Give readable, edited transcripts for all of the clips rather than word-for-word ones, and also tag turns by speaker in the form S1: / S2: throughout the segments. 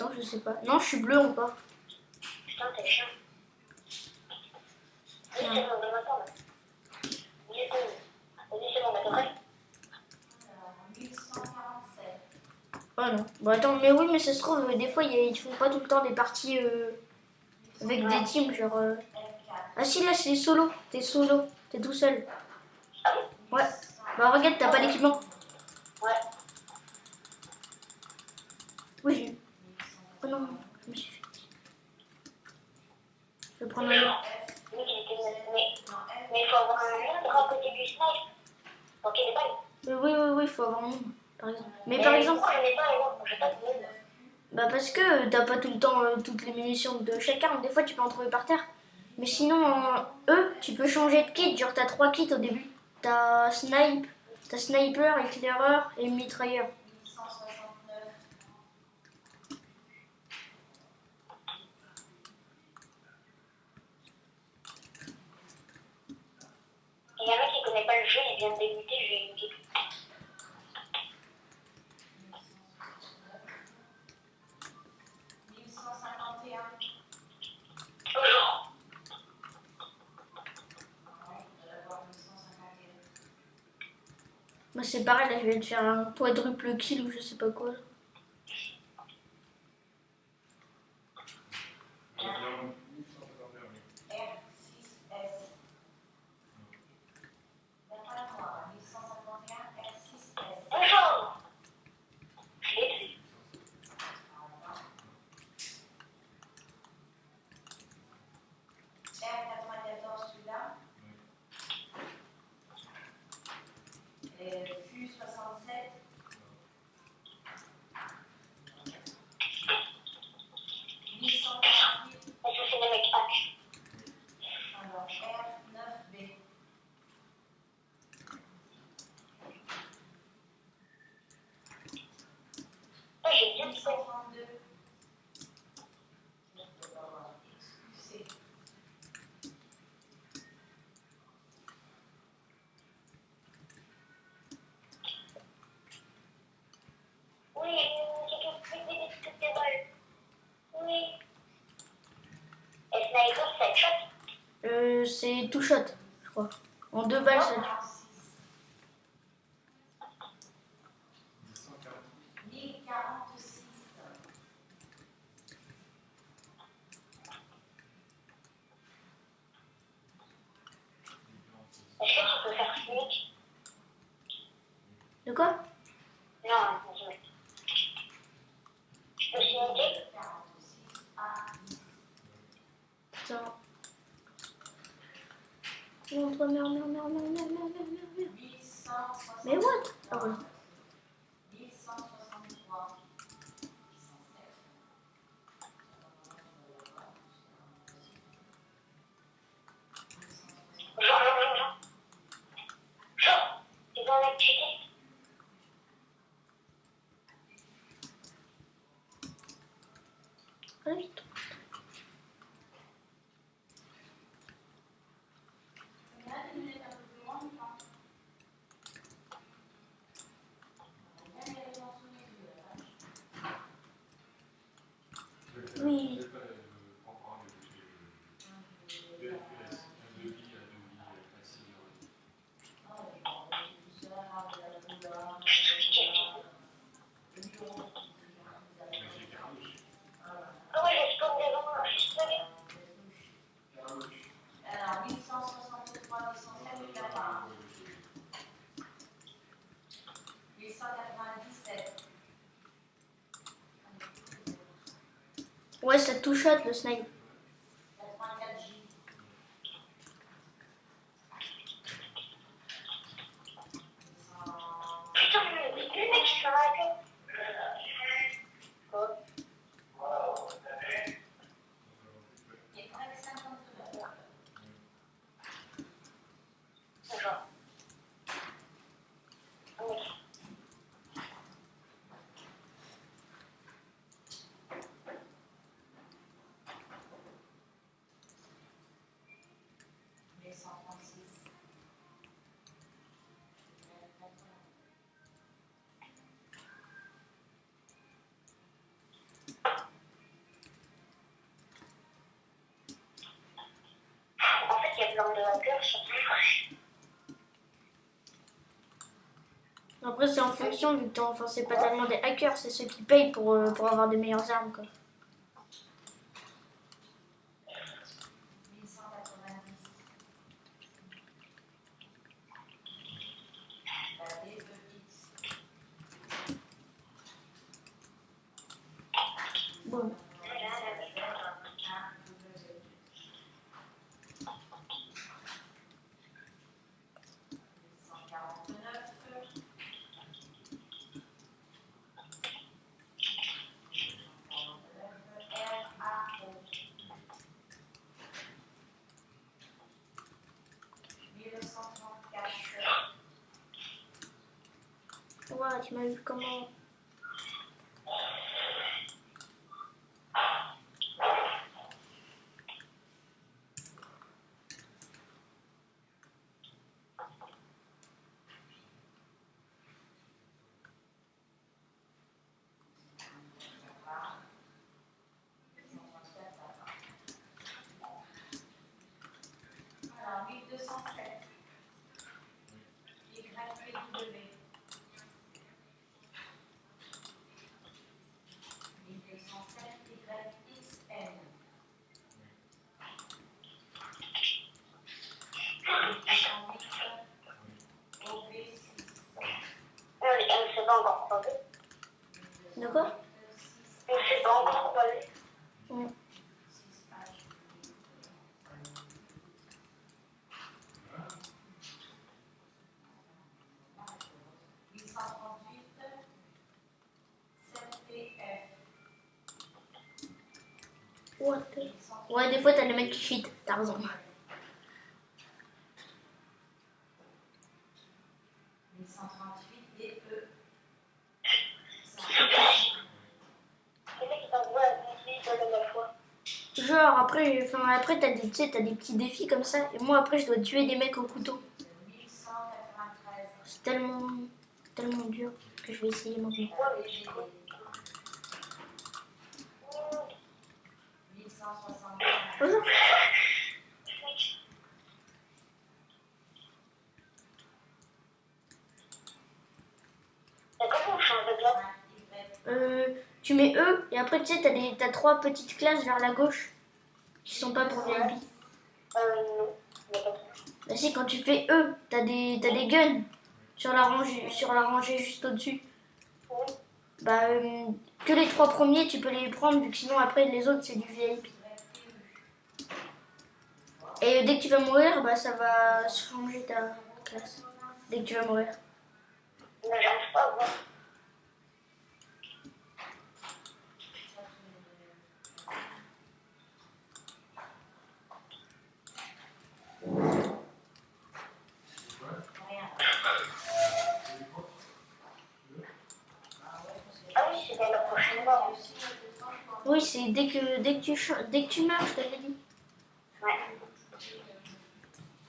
S1: attends, je sais pas. Non, je suis bleu encore.
S2: Putain, t'es chiant. Oui, c'est bon, donne-moi ça, là. 10 secondes. Vas-y, c'est bon, on a prêt.
S3: 1147.
S1: Oh non. Bon, attends, mais oui, mais ça se trouve, des fois, ils font pas tout le temps des parties avec des teams, genre... Ah si, là, c'est solo. T'es solo. T'es tout seul.
S2: Ah bon?
S1: Ouais. Bah, regarde, t'as pas d'équipement.
S2: Ouais.
S1: Oui, j'ai... Oh non, je me suis fait... Je vais prendre un autre.
S2: Oui, il était... Mais il faut avoir un autre à côté du snipe. Pour qu'il ait pas.
S1: Oui, il faut avoir un nombre, par exemple. Mais par exemple...
S2: Pourquoi je n'ai pas un autre? J'ai pas de nombre.
S1: Bah parce que t'as pas tout le temps toutes les munitions de chaque arme. Des fois, tu peux en trouver par terre. Mais sinon, eux, tu peux changer de kit. Genre, t'as 3 kits au début. T'as sniper, éclaireur et mitrailleur.
S3: 1169.
S2: Il y a un mec qui connaît pas le jeu, il vient de débuter, j'ai une petite.
S3: 1151.
S2: Toujours.
S3: Ouais, on va avoir 1151.
S1: Moi, c'est pareil, là, je vais te faire un quadruple kill ou je sais pas quoi.
S3: R6S. D'après moi, 1151, R6S.
S2: Bonjour. Je l'ai tué.
S3: R94, celui-là. FU67.
S2: On se fait des mecs hack.
S3: Alors, R9B.
S2: Ah, j'ai bien fait.
S3: 832. XQC.
S2: Oui, j'ai toutes les balles. Oui. Et sniper, c'est shot.
S1: C'est two shot, je crois. En 2 balles, ça tue.
S3: 1046.
S2: Est-ce que tu peux faire sneak?
S1: De quoi?
S2: Non, désolé. Je peux sneaker?
S3: 46 à 10.
S1: Attends. Montre, merde.
S3: 1163.
S1: Mais what? Ah ouais.
S3: 1163.
S2: Genre, tu vas en cheater?
S1: Allez, vite. Oui.
S2: Ah ouais, j'ai spawn devant, je suis spoilé.
S3: Alors, 1163, 1154. 897.
S1: Ouais, ça two shot le snipe.
S3: 84J.
S2: Putain, le mec, je suis à la queue.
S3: Il est presque 59.
S2: Genre. Oui.
S1: c'est en fonction, vu que enfin, c'est pas tellement des hackers, c'est ceux qui payent pour avoir des meilleures armes, quoi.
S3: 1190. La DEX.
S1: Bon. Ouais, tu m'as vu comment?
S3: Alors, 1207. YPW. 1207 YXN. 1208 OV6.
S2: On ne s'est pas encore croisé.
S1: D'accord?
S2: On ne s'est pas encore croisé.
S1: Ouais.
S3: 838 7PF.
S1: What the- Ouais, des fois, t'as les mecs qui cheat, t'as raison.
S3: 1138 DE.
S2: Les mecs qui t'envoient un petit de la fois.
S1: Genre, après t'as des, tu sais, t'as des petits défis comme ça, et moi, après, je dois tuer des mecs au couteau.
S3: 1193.
S1: C'est tellement dur que je vais essayer maintenant.
S2: Ouais, mais j'ai quoi?
S3: 1175.
S1: Bonjour.
S2: Mais comment on change de classe?
S1: Tu mets E, et après, tu sais, t'as trois petites classes vers la gauche qui sont pas pour VIP.
S2: Non. Il n'y a pas de
S1: Bah si, quand tu fais E, t'as des guns sur la rangée juste au-dessus.
S2: Oui.
S1: Bah, que les trois premiers, tu peux les prendre, vu que sinon, après, les autres, c'est du VIP. Et dès que tu vas mourir, bah, ça va changer ta classe. Dès que tu vas mourir.
S2: Mais j'arrive pas à voir. Ah oui, c'était la prochaine mort.
S1: Oui, c'est dès que tu meurs, je t'avais dit.
S2: Ouais.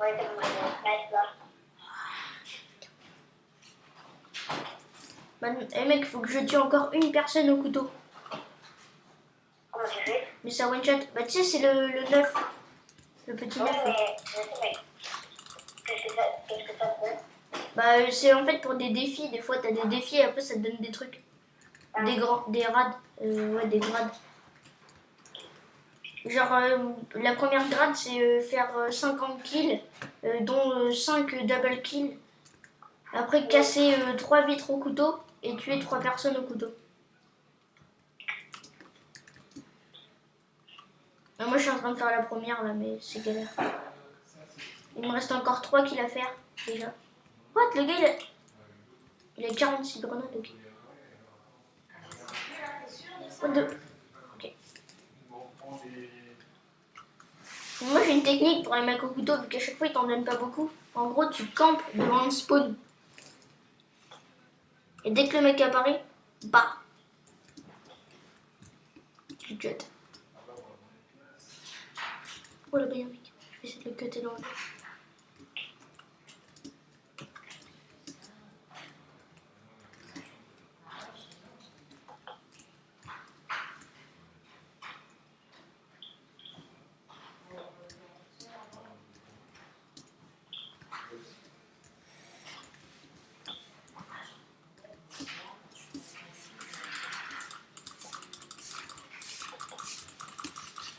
S2: Ouais, c'est bon, nice là.
S1: Bah, mec, faut que je tue encore une personne au couteau.
S2: Comment tu fais?
S1: Mais ça one shot. Bah, tu sais, c'est le 9. Le petit
S2: Oui,
S1: 9.
S2: mais je sais, mais qu'est-ce que ça fait?
S1: Bah, c'est en fait pour des défis. Des fois, t'as des défis et après, ça te donne des trucs. Des rades. Ouais, des grades. Genre, la première grade, c'est faire 50 kills, dont 5 double kills. Après, casser 3 vitres au couteau et tuer 3 personnes au couteau. Moi, je suis en train de faire la première, là, mais c'est galère. Il me reste encore 3 kills à faire, déjà. What? Le gars, il a 46 grenades, ok. What the... Ok. Moi, j'ai une technique pour les mecs au couteau, vu qu'à chaque fois, ils t'en donnent pas beaucoup. En gros, tu campes devant un spawn. Et dès que le mec apparaît, bah, tu le cut. Oh là-bas, il y a un mec. Je vais essayer de le cutter dans le dos.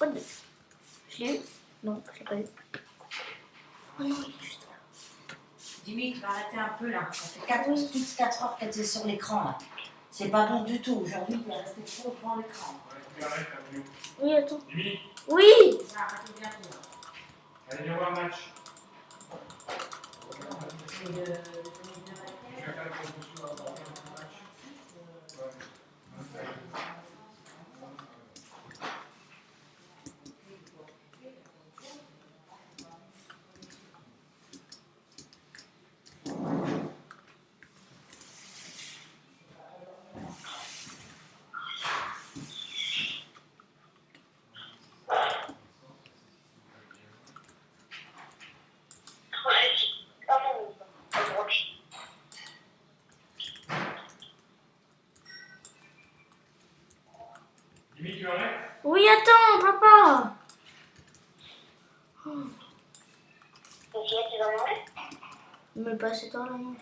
S1: Quoi de neuf? Je l'ai eu? Non, je l'ai pas eu. Oh non, il est juste là.
S4: Jimmy, tu vas arrêter un peu là. Ça fait 4 heures qu'elle est sur l'écran là. C'est pas bon du tout. Aujourd'hui, tu es resté trop devant l'écran.
S1: Oui, attends.
S5: Jimmy,
S1: Oui!
S4: Ça va arrêter bientôt. Là.
S5: allez viens voir le match.
S4: C'est le
S5: Je vais faire la promotion avant le match. Jimmy, tu arrêtes?
S1: Oui, attends, papa!
S2: Tu vas manger?
S1: Mais pas à cette heure-là, non.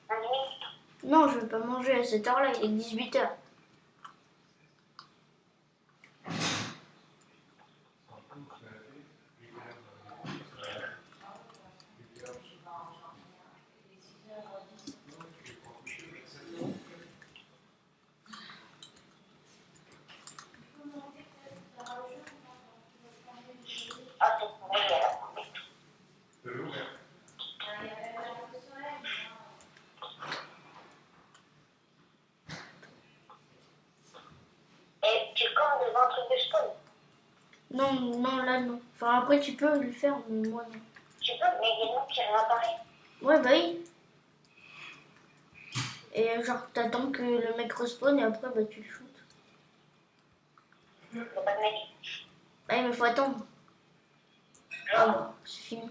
S2: Un demi?
S1: Non, je vais pas manger à cette heure-là, il est 18h.
S2: Ah, c'est pour moi, alors.
S5: De l'eau, ouais.
S2: Et tu commandes devant un truc de spawn?
S1: Non, non, là, non. Enfin, après, tu peux le faire, mais moi, non.
S2: Tu peux, mais il y a une qui réapparaît.
S1: Ouais, bah oui. Et genre, t'attends que le mec respawn et après, bah, tu le shootes.
S2: Il n'y a pas de mec.
S1: Ah, mais faut attendre. Ah, bah, c'est fini.